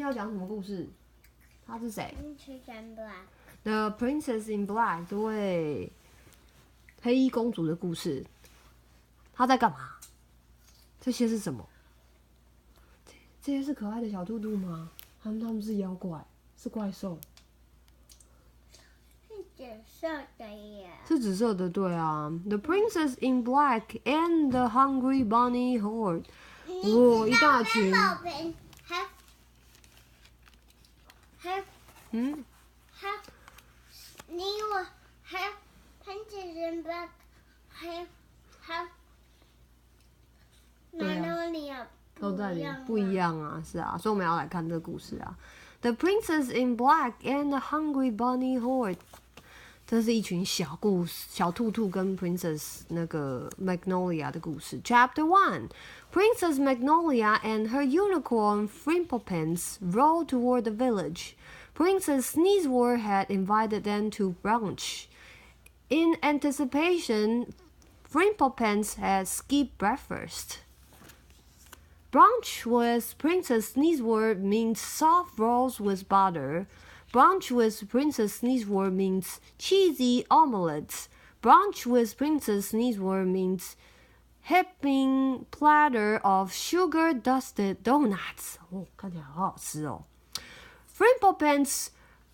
要讲什么故事？他是谁 The Princess in Black， 对，黑衣公主的故事。她在干嘛？这些是什么？这些是可爱的小兔兔吗？他们是妖怪，是怪兽。是紫色的，对啊。The Princess in Black and the Hungry Bunny Horde， 一大群。Princess in Black， Magnolia 都在里不一样啊，是啊，所以我们要来看这个故事啊。The Princess in Black and the Hungry Bunny Horde， 这是一群小兔兔跟 Princess 那个 Magnolia 的故事。Chapter 1 Princess Magnolia and her unicorn Frimplepants rode toward the village. Princess Sneezewort had invited them to brunch. In anticipation, Frimplepants had skipped breakfast. Brunch with Princess Sneezewort means soft rolls with butter. Brunch with Princess Sneezewort means cheesy omelets. Brunch with Princess Sneezewort means heaping platter of sugar-dusted donuts. 看起来好好吃哦。Frimplepants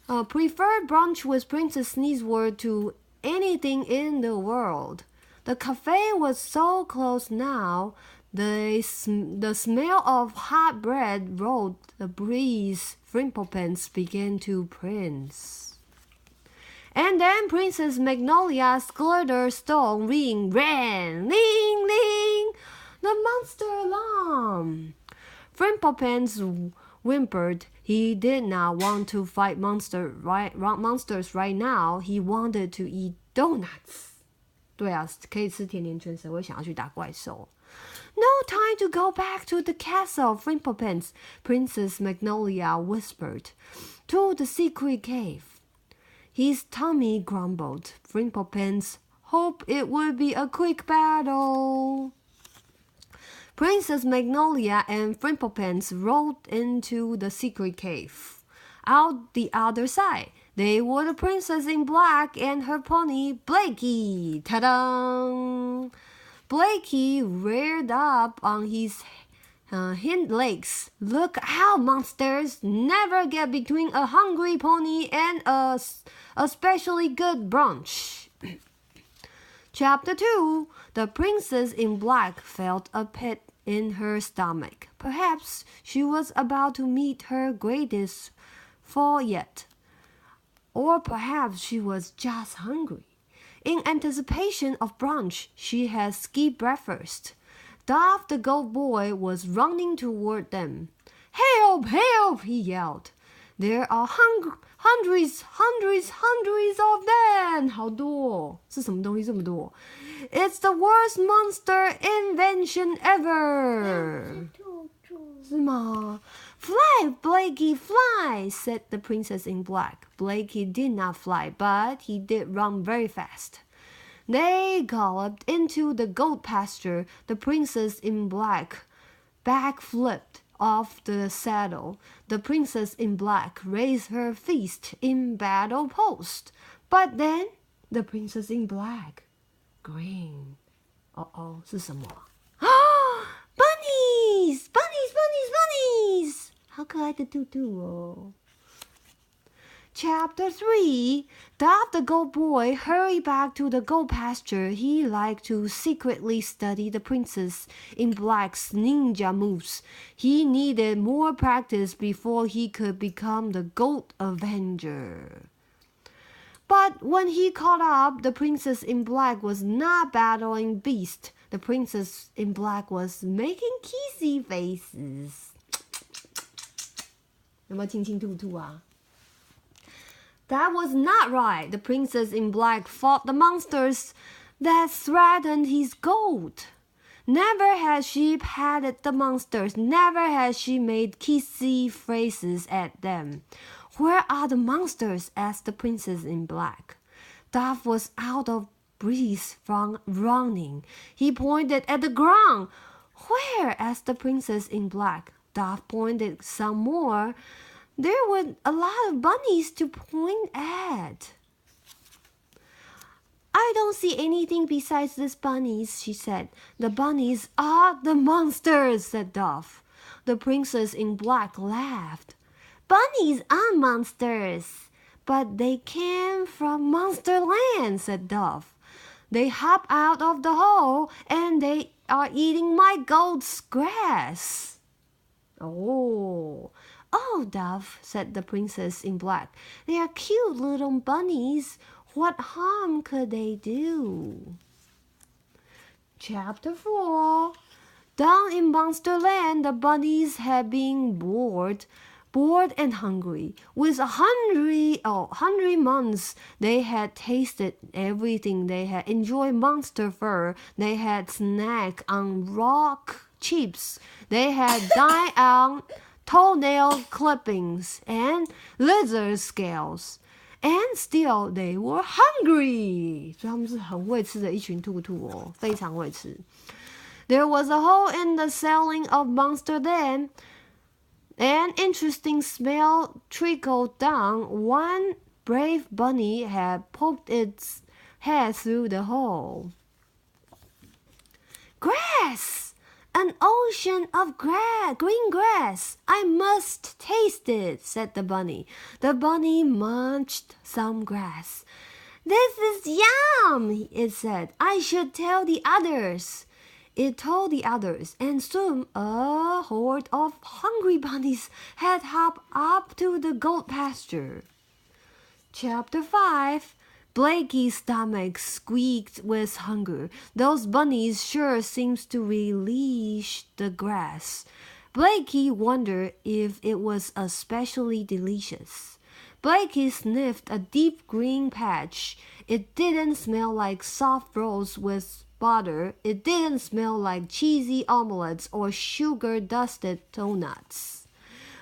preferred brunch with Princess Sneezewort to anything in the world. The cafe was so close now, the smell of hot bread rolled the breeze. Frimplepants began to prance. And then Princess Magnolia's glitter stone ring ran. Ling, ling! The monster alarm! Frimplepants whimpered. He did not want to fight monsters right now. He wanted to eat donuts. 对啊，可以吃甜甜圈，谁会想要去打怪兽？ No time to go back to the castle, Frimplepants, Princess Magnolia whispered. To the secret cave. His tummy grumbled. Frimplepants hoped it would be a quick battle. Princess Magnolia and Frimplepants rolled into the secret cave. Out the other side, they were the Princess in Black and her pony, Blakey. Ta-da! Blakey reared up on his hind legs. Look out, monsters! Never get between a hungry pony and a especially good brunch. Chapter 2 The Princess in Black felt a pit in her stomach. Perhaps she was about to meet her greatest fall yet. Or perhaps she was just hungry. In anticipation of brunch, she had skipped breakfast. Duff the goat boy was running toward them. Help! Help! He yelled. There are hundreds of them! 好多，是什么东西这么多？ It's the worst monster invention ever! 是吗？ Fly, Blakey, fly, said the Princess in Black. Blakey did not fly, but he did run very fast. They galloped into the goat pasture. The Princess in Black backflipped off the saddle. The Princess in Black raised her fist in battle post. But then the Princess in Black grinned. 是什么？Bunnies! Bunnies! Bunnies! Bunnies! 好可爱的兔兔哦。Chapter 3 Duff the goat boy hurried back to the goat pasture. He liked to secretly study the Princess in Black's ninja moves. He needed more practice before he could become the Goat Avenger. But when he caught up, the Princess in Black was not battling Beast. The Princess in Black was making kissy faces. 有没有亲亲兔兔啊？ That was not right. The Princess in Black fought the monsters that threatened his goat. Never had she patted the monsters. Never had she made kissy faces at them. Where are the monsters? Asked the Princess in Black. Duff was out of breath from running. He pointed at the ground. Where? Asked the Princess in Black. Duff pointed some more. There were a lot of bunnies to point at. I don't see anything besides these bunnies, she said. The bunnies are the monsters, said Duff. The princess in black laughed. Bunnies are monsters, but they came from Monsterland, said Duff. They hop out of the hole and they are eating my goat's grass. Oh, Duff, said the princess in black. They are cute little bunnies. What harm could they do? Chapter 4. Down in Monsterland, the bunnies had been bored and hungry. With 100 months, they had tasted everything. They had enjoyed monster fur. They had snacked on rock chips. They had dined on toenail clippings and lizard scales. And still they were hungry. 所以他们是很会吃的一群兔兔哦，非常会吃。There was a hole in the ceiling of Monsterland. An interesting smell trickled down. One brave bunny had poked its head through the hole. Grass! An ocean of green grass. I must taste it, said the bunny. The bunny munched some grass. This is yum, it said. I should tell the others. It told the others, and soon a horde of hungry bunnies had hopped up to the goat pasture. Chapter 5. Blakey's stomach squeaked with hunger. Those bunnies sure seemed to relish the grass. Blakey wondered if it was especially delicious. Blakey sniffed a deep green patch. It didn't smell like soft rolls with butter. It didn't smell like cheesy omelets or sugar-dusted donuts.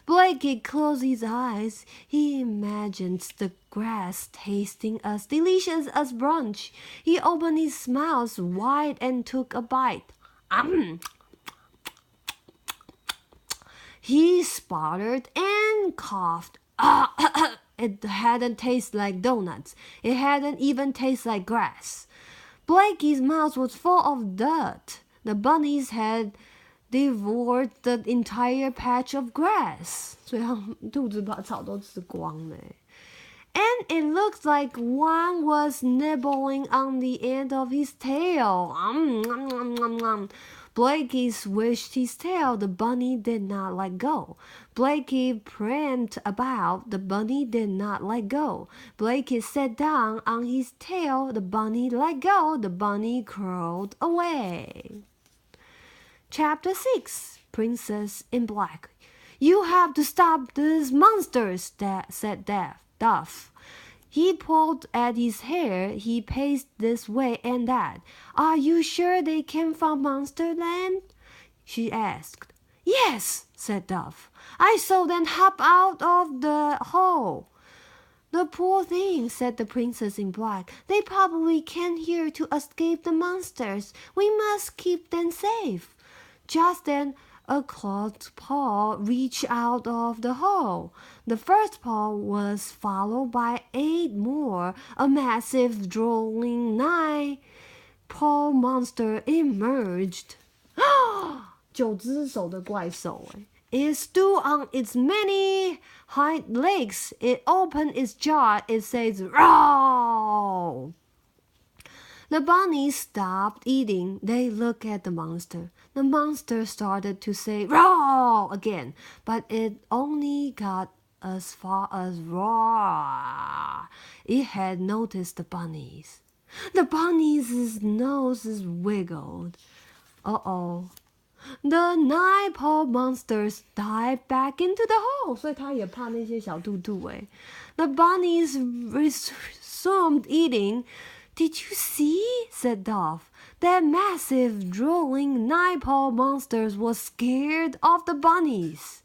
Blakey closed his eyes. He imagined the grass tasting as delicious as brunch. He opened his mouth wide and took a bite. He sputtered and coughed. It hadn't tasted like donuts. It hadn't even tasted like grass. Blakey's mouth was full of dirt. The bunnies had devoured the entire patch of grass. 所以他们肚子把草都吃光了。And it looked like one was nibbling on the end of his tail. Blakey swished his tail. The bunny did not let go. Blakey pranced about. The bunny did not let go. Blakey sat down on his tail. The bunny let go. The bunny crawled away. Chapter 6. Princess in Black. You have to stop these monsters, said Duff. He pulled at his hair. He paced this way and that. Are you sure they came from Monsterland? She asked. Yes, said Duff. I saw them hop out of the hole. The poor things, said the princess in black. They probably came here to escape the monsters. We must keep them safe. Just then, a clawed paw reached out of the hole. The first paw was followed by 8 more. A massive, drooling 9-paw monster emerged. 9只手的怪兽哎。It stood on its many hind legs. It opened its jaw. It says, "Roar!" The bunnies stopped eating. They looked at the monster. The monster started to say, "Roar!" again, but it only got as far as roar. It had noticed the bunnies. The bunnies' noses wiggled. Uh-oh. The 9-paw monsters dived back into the hole. 所以他也怕那些小兔兔哎。The bunnies resumed eating. Did you see? Said Duff. That massive, drooling 9-paw monsters was scared of the bunnies.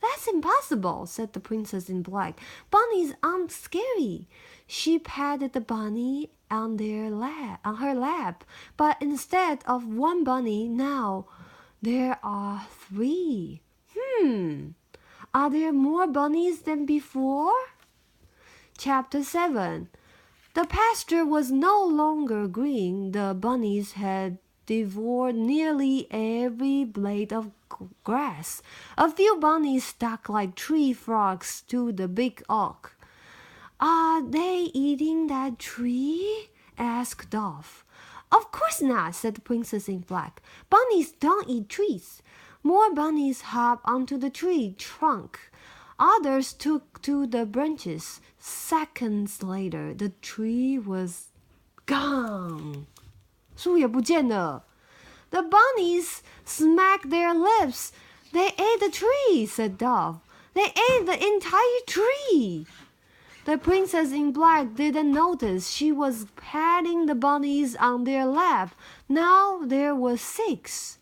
That's impossible, said the princess in black. Bunnies aren't scary. She patted the bunny on her lap, but instead of one bunny now, there are 3. Are there more bunnies than before? Chapter 7. The pasture was no longer green. The bunnies had devoured nearly every blade of grass. A few bunnies stuck like tree frogs to the big oak. Are they eating that tree? Asked Dove. Of course not, said the Princess in Black. Bunnies don't eat trees. More bunnies hopped onto the tree trunk. Others took to the branches. Seconds later, the tree was gone. 树也不见了。The bunnies smacked their lips. They ate the tree, said Dove. They ate the entire tree. The Princess in Black didn't notice. She was patting the bunnies on their lap. Now there were 6.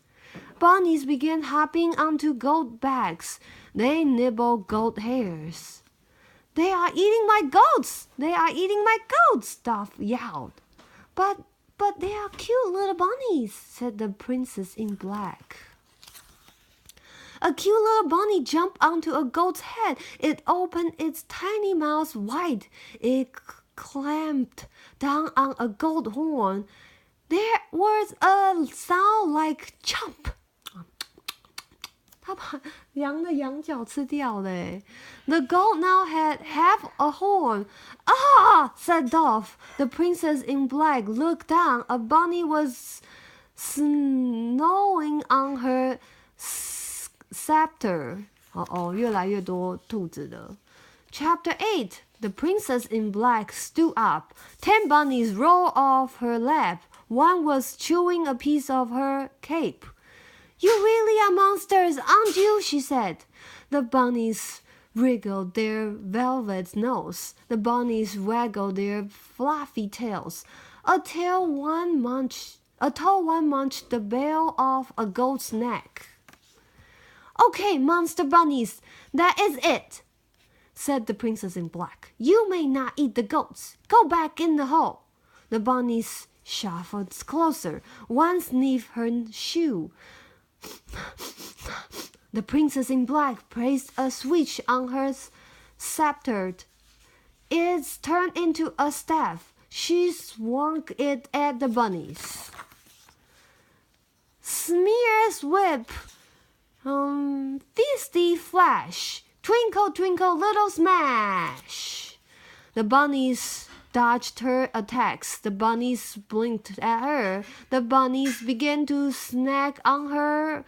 Bunnies began hopping onto goat backs. They nibbled goat hairs. They are eating my goats! They are eating my goats! Dove yelled. But they are cute little bunnies, said the Princess in Black. A cute little bunny jumped onto a goat's head. It opened its tiny mouth wide. It clamped down on a goat horn. There was a sound like chomp. 它把羊的羊角吃掉了耶。The goat now had half a horn. Ah, said Dove. The Princess in Black looked down. A bunny was snowing on her scepter. 越来越多兔子了。Chapter 8. The Princess in Black stood up. 10 bunnies rolled off her lap. One was chewing a piece of her cape. You really are monsters, aren't you? She said. The bunnies wriggled their velvet nose. The bunnies waggled their fluffy tails. A tall one munched the bell off a goat's neck. Okay, monster bunnies, that is it, said the Princess in Black. You may not eat the goats. Go back in the hole. The bunnies shuffled closer. One sniffed her shoe. The Princess in Black pressed a switch on her scepter. It turned into a staff. She swung it at the bunnies. Smear's whip. Feisty flash. Twinkle, twinkle, little smash. The bunnies dodged her attacks. The bunnies blinked at her. The bunnies began to snack on her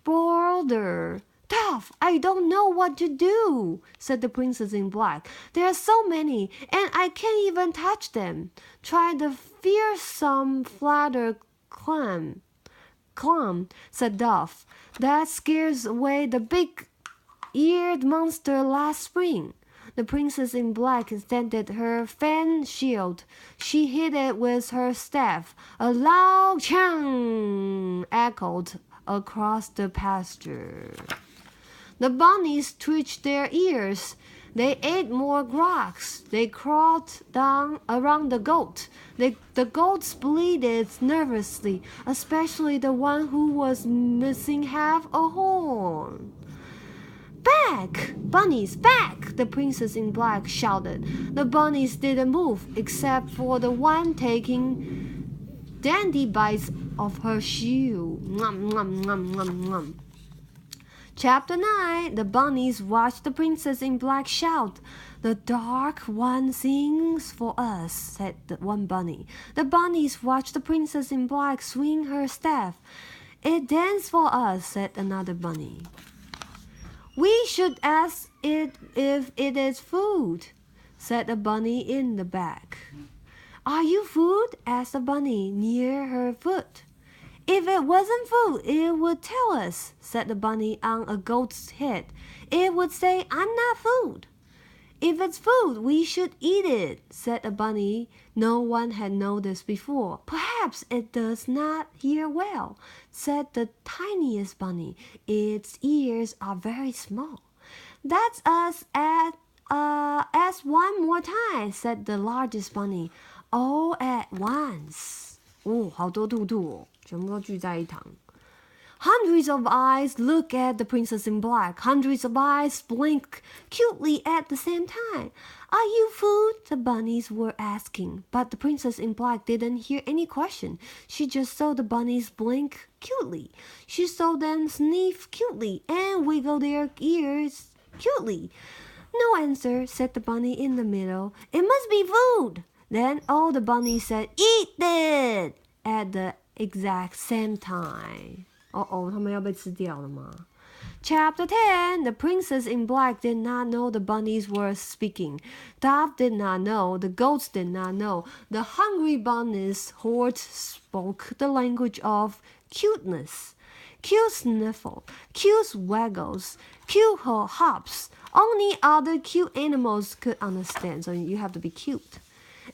border. Dove, I don't know what to do, said the Princess in Black. There are so many, and I can't even touch them. Try the fearsome flatter clam, said Dove. That scares away the big-eared monster last spring. The Princess in Black extended her fan shield. She hit it with her staff. A loud chang echoed across the pasture. The bunnies twitched their ears. They ate more rocks. They crawled down around the goat. The goats bleated nervously, especially the one who was missing half a horn. Back! Bunnies, back! The Princess in Black shouted. The bunnies didn't move, except for the one taking dainty bites of her shoe. Nom, nom, nom, nom, nom. Chapter 9. The bunnies watched the Princess in Black shout. The dark one sings for us, said the one bunny. The bunnies watched the Princess in Black swing her staff. It dances for us, said another bunny. We should ask it if it is food, said a bunny in the back. Are you food? Asked a bunny near her foot. If it wasn't food, it would tell us, said the bunny on a goat's head. It would say, I'm not food. If it's food, we should eat it, said a bunny no one had noticed before. Perhaps it does not hear well, said the tiniest bunny. Its ears are very small. That's us ask one more time, said the largest bunny. All at once. 好多兔兔哦，全部都聚在一堂。Hundreds of eyes look at the princess in black. Hundreds of eyes blink cutely at the same time. Are you food? The bunnies were asking. But the princess in black didn't hear any question. She just saw the bunnies blink cutely. She saw them sniff cutely and wiggle their ears cutely. No answer, said the bunny in the middle. It must be food. Then all the bunnies said, Eat it! At the exact same time. Uh-oh, 他们要被吃掉了吗? Chapter 10. The princess in black did not know the bunnies were speaking. Dove did not know. The goats did not know. The hungry bunnies horde spoke the language of cuteness. Cute sniffle, cute waggles, cute hops. Only other cute animals could understand, so you have to be cute.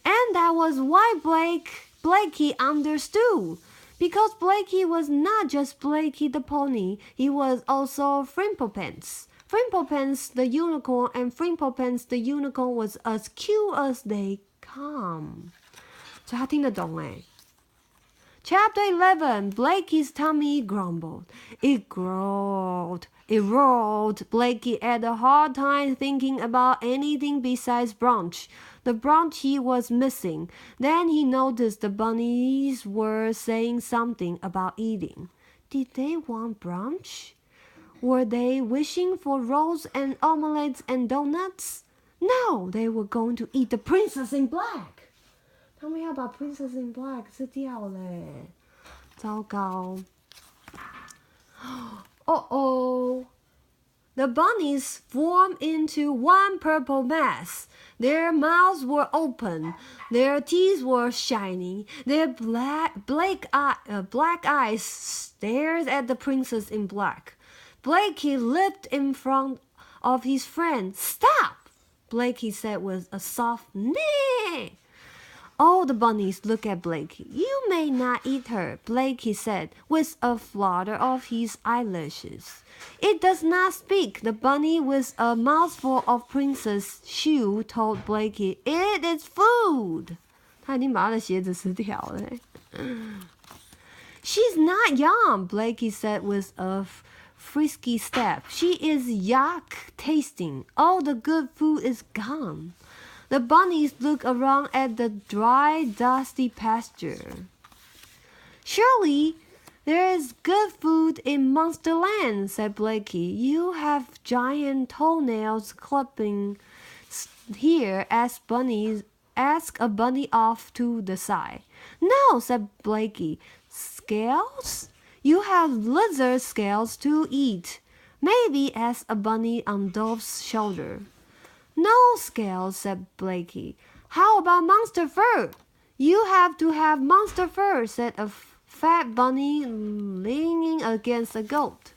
And that was why Blakey understood. Because Blakey was not just Blakey the pony, he was also Frimplepants. Frimplepants the unicorn, and Frimplepants the unicorn was as cute as they come. 所以他听得懂诶。Chapter 11. Blakey's tummy grumbled. It growled. It roared. Blakey had a hard time thinking about anything besides brunch. The brunch he was missing. Then he noticed the bunnies were saying something about eating. Did they want brunch? Were they wishing for rolls and omelets and donuts? No, they were going to eat the princess in black. 他们要把 princess in black 吃掉嘞，糟糕。Uh-oh. The bunnies formed into one purple mass. Their mouths were open. Their teeth were shining. Their black eyes stared at the princess in black. Blakey leaped in front of his friend. Stop! Blakey said with a soft neigh. All the bunnies looked at Blakey. You may not eat her, Blakey said, with a flutter of his eyelashes. It does not speak. The bunny with a mouthful of princess shoe told Blakey, It is food. 他已经把他的鞋子吃掉了。She's not young, Blakey said with a frisky step. She is yuck tasting. All the good food is gone. The bunnies looked around at the dry, dusty pasture. Surely there is good food in Monsterland, said Blakey. You have giant toenails clipping here as bunnies. Ask a bunny off to the side. No, said Blakey. Scales? You have lizard scales to eat. Maybe ask a bunny on Dove's shoulder. No scales, said Blakey. How about monster fur? You have to have monster fur, said a fat bunny leaning against a goat.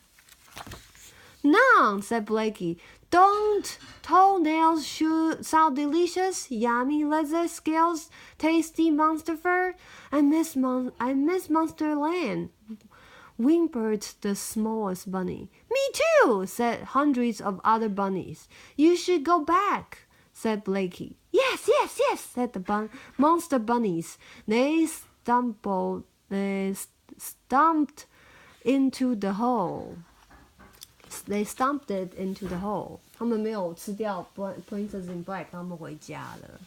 None, said Blakey. Don't toenails sound delicious? Yummy leather scales, tasty monster fur? I miss Monsterland, whimpered the smallest bunny. Me too, said hundreds of other bunnies. You should go back, said Blakey. Yes, said the monster bunnies. They stomped into the hole. They stomped it into the hole. 他们没有吃掉 Princess in Black, 他们回家了。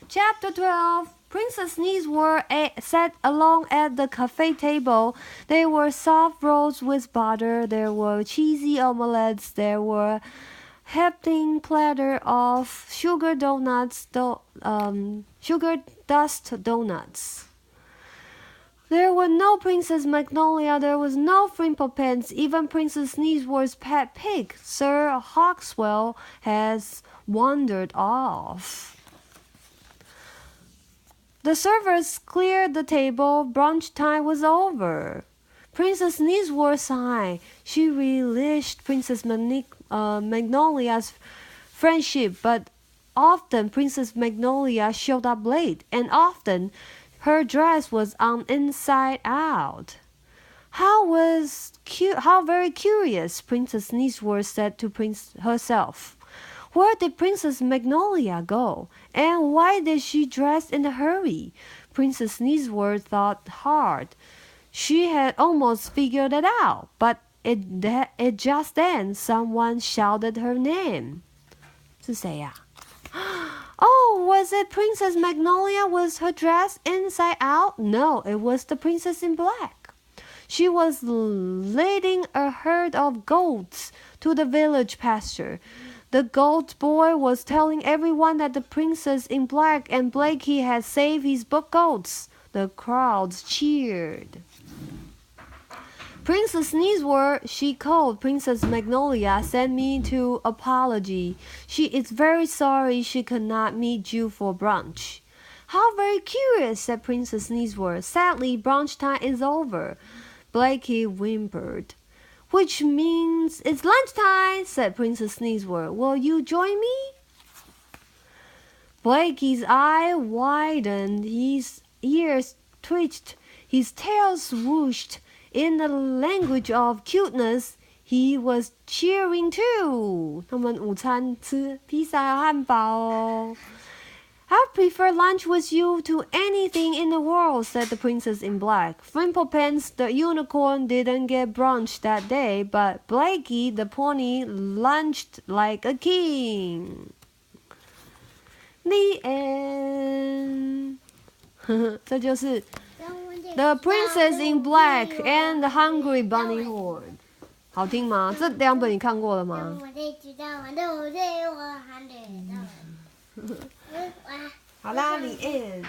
Chapter 12. Princess knees were set along at the cafe table. There were soft rolls with butter. There were cheesy omelettes. There were heaping platter of sugar dust donuts. There were no Princess Magnolia. There was no Frimplepants. Even Princess Sneezeworth's pet pig, Sir Hawkswell, has wandered off. The servers cleared the table. Brunch time was over. Princess Sneezeworth sighed. She relished Princess Magnolia's friendship, but often Princess Magnolia showed up late, and often her dress was on inside out. How very curious, Princess Sneezeworth said to herself. Where did Princess Magnolia go? And why did she dress in a hurry? Princess Sneezeworth thought hard. She had almost figured it out, but it just then someone shouted her name. 是谁呀？Oh, was it Princess Magnolia with her dress inside out? No, it was the princess in black. She was leading a herd of goats to the village pasture. The goat boy was telling everyone that the princess in black and Blakey had saved his goats. The crowds cheered. Princess Sneezewort, she called Princess Magnolia, sent me to apology. She is very sorry she could not meet you for brunch. How very curious, said Princess Sneezewort. Sadly, brunch time is over. Blakey whimpered. Which means it's lunchtime, said Princess Sneezewort. Will you join me? Blakey's eye widened, his ears twitched, his tail swooshed. In the language of cuteness, he was cheering too. 他们午餐吃披萨和汉堡哦。I prefer lunch with you to anything in the world, said the princess in black. Frimplepants the unicorn didn't get brunch that day, but Blakey the pony lunched like a king. The end. 这就是The Princess in Black and the Hungry Bunny Horde， 好听吗？这两本你看过了吗？好啦，The end。